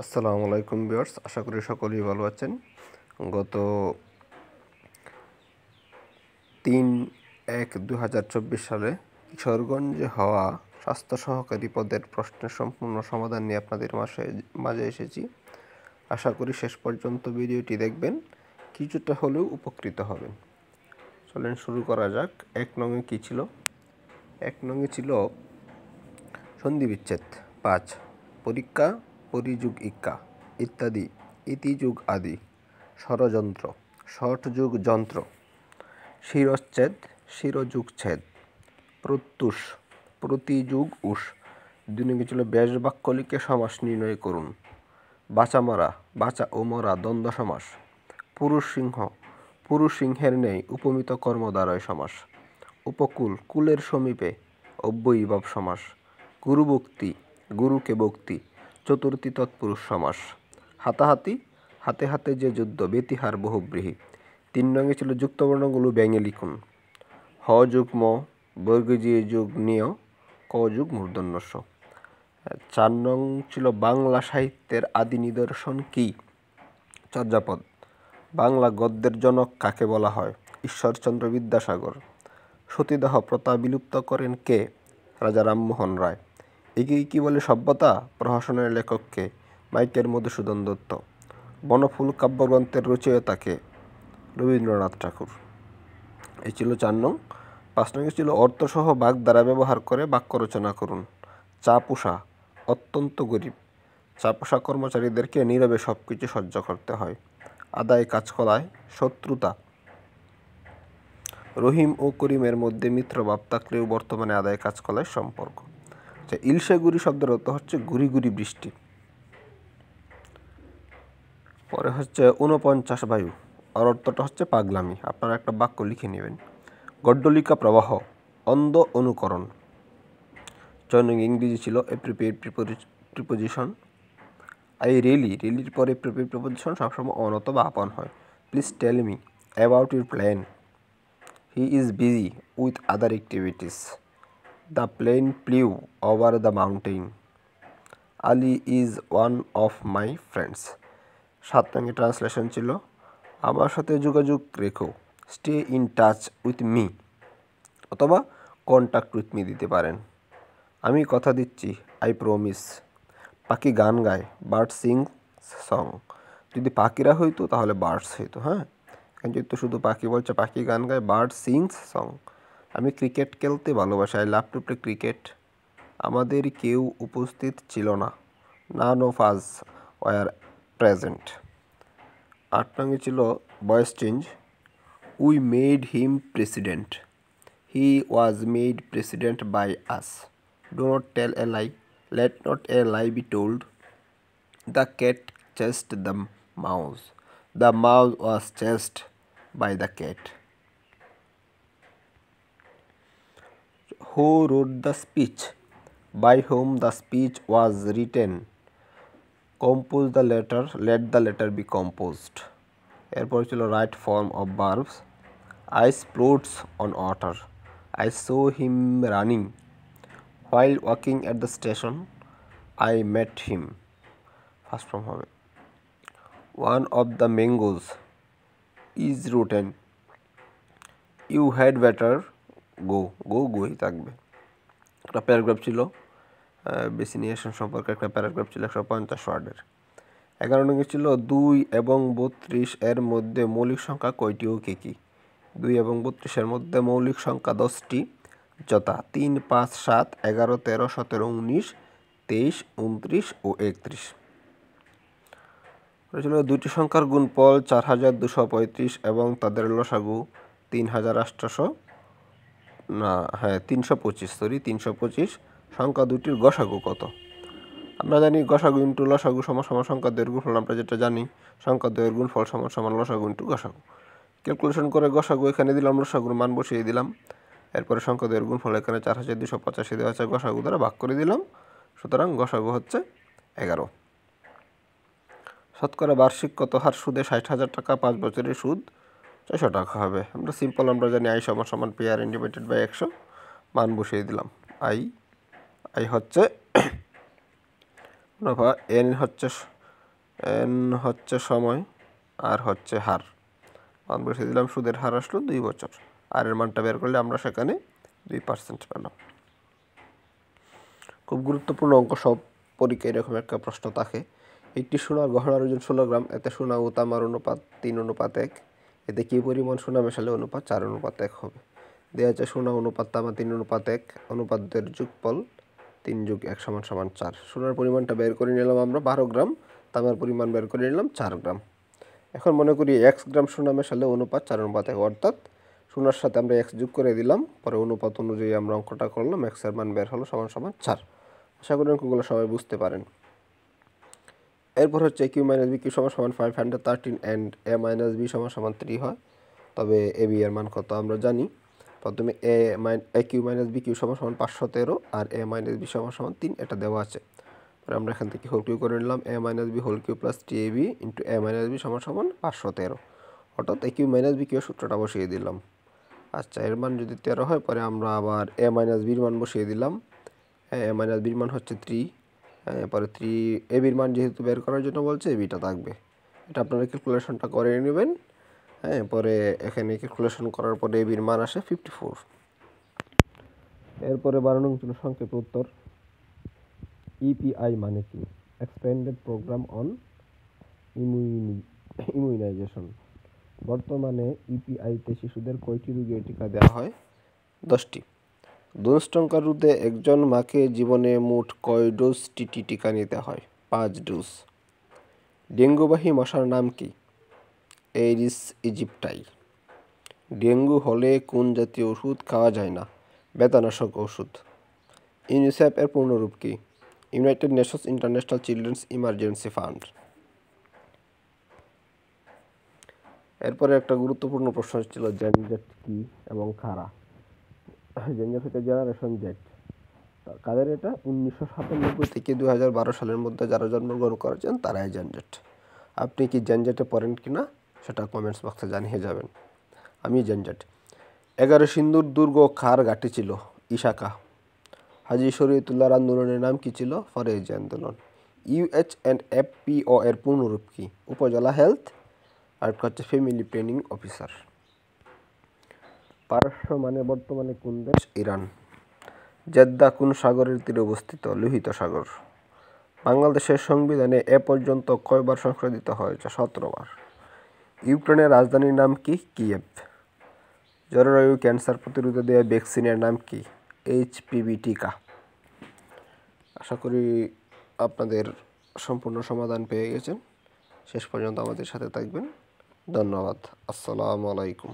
আসসালামু আলাইকুম ভিউয়ার্স, আশা করি সকলেই ভালো আছেন। গত ৩/১/২০২৪ সালে কিশোরগঞ্জে হওয়া স্বাস্থ্য সহকারী পদের প্রশ্নের সম্পূর্ণ সমাধান নিয়ে আপনাদের মাঝে এসেছি। আশা করি শেষ পর্যন্ত ভিডিওটি দেখবেন, কিছুটা হলেও উপকৃত হবেন। চলেন শুরু করা যাক। ১ নংয়ে কী ছিল? ১ নংয়ে ছিল সন্ধি বিচ্ছেদ, ৫ পরীক্ষা, পরিযোগ ইক্কা ইত্যাদি, ইতি যুগ আদি, ষড়যন্ত্র, ষট যুগ যন্ত্র, শিরশ্ছেদ, শিরযুগ ছেদ, প্রত্যুষ, প্রতিযুগ উষ। ২ নংয়ে ছিল ব্যাস বাক্য লিখে সমাস নির্ণয় করুন। বাঁচা মরা, বাঁচা ও মরা দ্বন্দ্ব সমাস। পুরুষ সিংহ, পুরুষ সিংহের ন্যায় উপমিত কর্মদ্বারয় সমাস। উপকূল, কুলের সমীপে অব্যয়ীভাব সমাস। গুরুভক্তি, গুরুকে ভক্তি, চতুর্থী তৎপুরুষ সমাস। হাতাহাতি, হাতে হাতে যে যুদ্ধ, বেতিহার বহুব্রীহি। ৩ নংয়ে ছিল যুক্তবর্ণগুলো ব্যঙ্গে লিখুন। হ যুগ ম, বর্গীয় যুগ নিয়, ক যুগ মূর্ধন্যস্ব। ৪ নং ছিল বাংলা সাহিত্যের আদি নিদর্শন কি? চর্যাপদ। বাংলা গদ্যের জনক কাকে বলা হয়? ঈশ্বরচন্দ্র বিদ্যাসাগর। সতীদাহ প্রথা বিলুপ্ত করেন কে? রাজা রামমোহন রায়। একেই কি বলে সভ্যতা? প্রহসনের লেখক কে? মাইকেল মধুসূদন দত্ত। বনফুল কাব্যগ্রন্থের রচয়িতা কে? রবীন্দ্রনাথ ঠাকুর। এই ছিল ৪ নং। ৫ নং ছিল অর্থসহ বাগধারা ব্যবহার করে বাক্য রচনা করুন। চা পোষা, অত্যন্ত গরিব। চা পোষা কর্মচারীদেরকে নীরবে সব কিছু সহ্য করতে হয়। আদায় কাজকলায় শত্রুতা। রহিম ও করিমের মধ্যে মিত্রভাব থাকলেও বর্তমানে আদায় কাজকলায় সম্পর্ক। ইলশে গুড়ি শব্দের অর্থ হচ্ছে গুড়ি গুড়ি বৃষ্টি। পরে হচ্ছে ৪৯ বায়ু, আর অর্থটা হচ্ছে পাগলামি। আপনারা একটা বাক্য লিখে নেবেন। গড্ডলিকা প্রবাহ, অন্ধ অনুকরণ। ৬ নং ইংরেজি ছিল অ্যাপ্রোপ্রিয়েট প্রিপোজিশন। আই রিয়েলি, রিয়েলির পরে অ্যাপ্রোপ্রিয়েট প্রিপোজিশন সবসময় অন অথবা আপন হয়। Please tell me about your plan. He is busy with other activities. The plane flew over the mountain. Ali is one of my friends. ৭ নং translation ছিল আমার সাথে যোগাযোগ রেখো, stay in touch with me, অথবা contact with me দিতে পারেন। আমি কথা দিচ্ছি, আই প্রমিস। পাখি গান গায়, বার্ড সিংস সং। যদি পাখিরা হইতো তাহলে বার্ডস হইতো, হ্যাঁ। যেহেতু শুধু পাখি বলছে, পাখি গান গায়, বার্ড সিংস সং। আমি ক্রিকেট খেলতে ভালোবাসি, I love to play cricket. আমাদের কেউ উপস্থিত ছিল না, none of us were present. ৮ নংয়ে ছিল voice change. We made him president. He was made president by us. Do not tell a lie, let not a lie be told. The cat chased the mouse. The mouse was chased by the cat. Who wrote the speech? By home the speech was written. Compose the letter, let the letter be composed. এরপর ছিল right form of verbs. Ice floats on water. I saw him running. While walking at the station, I met him. First form হবে। One of the mangoes is rotten. You had better go. গোই থাকবে। একটা paragraph ছিল, বেসিনিয়েশন সম্পর্কে একটা paragraph ছিল ১৫০ ওয়ার্ডের। ১১ নং ছিল ২ এবং ৩২ এর মধ্যে মৌলিক সংখ্যা কয়টি ও কে কী? ২ এবং ৩২ এর মধ্যে মৌলিক সংখ্যা 10টি, যথা ৩, ৫, ৭, ১১, ১৩, ১৭, ১৯, ২৩, ২৯ ও ৩১। ছিল দুইটি সংখ্যার গুণফল ৪,২৩৫ এবং তাদের লসাগু ৩২৫। সংখ্যা দুটির গসাগু কত? আমরা জানি গসাগু ইন্টু লসাগু সমান সংখ্যা দ্বয়ের গুণফল। আমরা যেটা জানি, সংখ্যা দ্বয়ের গুণফল সমান লসাগু ইন্টু গসাগু। ক্যালকুলেশন করে গসাগু এখানে দিলাম, লসাগুর মান বসিয়ে দিলাম। এরপরে সংখ্যা দ্বয়ের গুণফল এখানে ৪,২৮৫ দেওয়া আছে, গসাগু দ্বারা ভাগ করে দিলাম। সুতরাং গসাগু হচ্ছে ১১। শতকরা বার্ষিক কত হার সুদে ৬০,০০০ টাকা ৫ বছরের সুদ ৬০০ টাকা হবে? আমরা সিম্পল, আমরা জানি আই সমান P R N divided by ১০০, মান বসিয়ে দিলাম। আই হচ্ছে মুনাফা, এন হচ্ছে এন হচ্ছে সময়, আর হচ্ছে হার। মান বসিয়ে দিলাম, সুদের হার আসলো 2 বছর। আর এর মানটা বের করলে আমরা সেখানে 2% পেলাম। খুব গুরুত্বপূর্ণ অঙ্ক, সব পরীক্ষায় এরকম একটা প্রশ্ন থাকে। একটি সোনার গহনার ওজন 16 গ্রাম, এতে সোনা ও তামার অনুপাত 3:1। এতে কি পরিমাণ সোনা মেশালে অনুপাত 4:1 হবে? দেওয়া আছে সোনা অনুপাত তামা 3:1, অনুপাতদের যোগফল 3+1 = 4। সোনার পরিমাণটা বের করে নিলাম আমরা 12 গ্রাম, তামার পরিমাণ বের করে নিলাম 4 গ্রাম। এখন মনে করি 1 গ্রাম সোনা মেশালে অনুপাত 4:1, অর্থাৎ সোনার সাথে আমরা x যোগ করে দিলাম, পরে অনুপাত অনুযায়ী আমরা অঙ্কটা করলাম, x এর মান বের হলো = 4। আশা করি অঙ্কগুলো সবাই বুঝতে পারেন। এরপর হচ্ছে q - bq = 513 and a - b = 3 হয়, তবে ab এর মান কত আমরা জানি। প্রথমে aq - bq = 513 R a - b = 3, এটা দেওয়া আছে। পরে আমরা এখান থেকে হোল কিউ করে নিলাম, a - b whole cube plus 3ab into a - b = 513, অর্থাৎ aq - bq সূত্রটা বসিয়ে দিলাম। আচ্ছা, এর মান যদি 13 হয়, পরে আমরা আবার a - b এর মান বসিয়ে দিলাম। a - b এর মান হচ্ছে 3, পরে 3 ab এর মান যেহেতু বের করার জন্য বলছে, এবটা থাকবে। এটা আপনারা ক্যালকুলেশনটা করে নেবেন। পরে এখানে ক্যালকুলেশন করার পরে ab এর মান আসে 54। এরপরে 12 নং সংক্ষেপে উত্তর। ইপিআই মানে কি? Expanded programme on immunization. বর্তমানে ইপিআইতে শিশুদের কয়টি রোগের টিকা দেওয়া হয়? 10টি। দুষ্টাঙ্কার রোধে একজন মাকে জীবনে মোট কয় ডোজ টিটি টিকা নিতে হয়? 5 ডোজ। ডেঙ্গুবাহী মশার নাম কি? এরিস ইজিপ্টাই। ডেঙ্গু হলে কোন জাতীয় ওষুধ খাওয়া যায় না? বেতানাশক ওষুধ। ইউনিসেফ এর পূর্ণরূপ কি? United Nations international children's emergency fund. এরপরে একটা গুরুত্বপূর্ণ প্রশ্ন ছিল জেনজেট কি এবং কারা। জেনজেট হচ্ছে জেনারেশন জেড। কাদের এটা? 1997 থেকে 2012 সালের মধ্যে যারা জন্মগ্রহণ করেছেন তারাই জেনজেট। আপনি কি জেনজেটে পড়েন কিনা সেটা কমেন্টস বক্সে জানিয়ে যাবেন। আমি জেনজেট। 11 সিন্ধুর দুর্গ কার ঘাঁটি ছিল? ইশাকা। হাজী শরীয়তুল্লাহ আন্দোলনের নাম কি ছিল? ফরেজি আন্দোলন। UHNFPO এর পূর্ণরূপ কি? উপজেলা হেলথ, আর হচ্ছে ফ্যামিলি প্ল্যানিং অফিসার। পারস্য মানে বর্তমানে কোন দেশ? ইরান। জেদ্দা কোন সাগরের তীরে অবস্থিত? লোহিত সাগর। বাংলাদেশের সংবিধানে এ পর্যন্ত কয়বার সংশোধিত হয়েছে? 17 বার। ইউক্রেনের রাজধানীর নাম কি? কিয়েভ। জরায়ু ক্যান্সার প্রতিরোধে দেওয়া ভ্যাকসিনের নাম কি? HPV টিকা। আশা করি আপনাদের সম্পূর্ণ সমাধান পেয়ে গেছেন। শেষ পর্যন্ত আমাদের সাথে থাকবেন। ধন্যবাদ। আসসালামু আলাইকুম।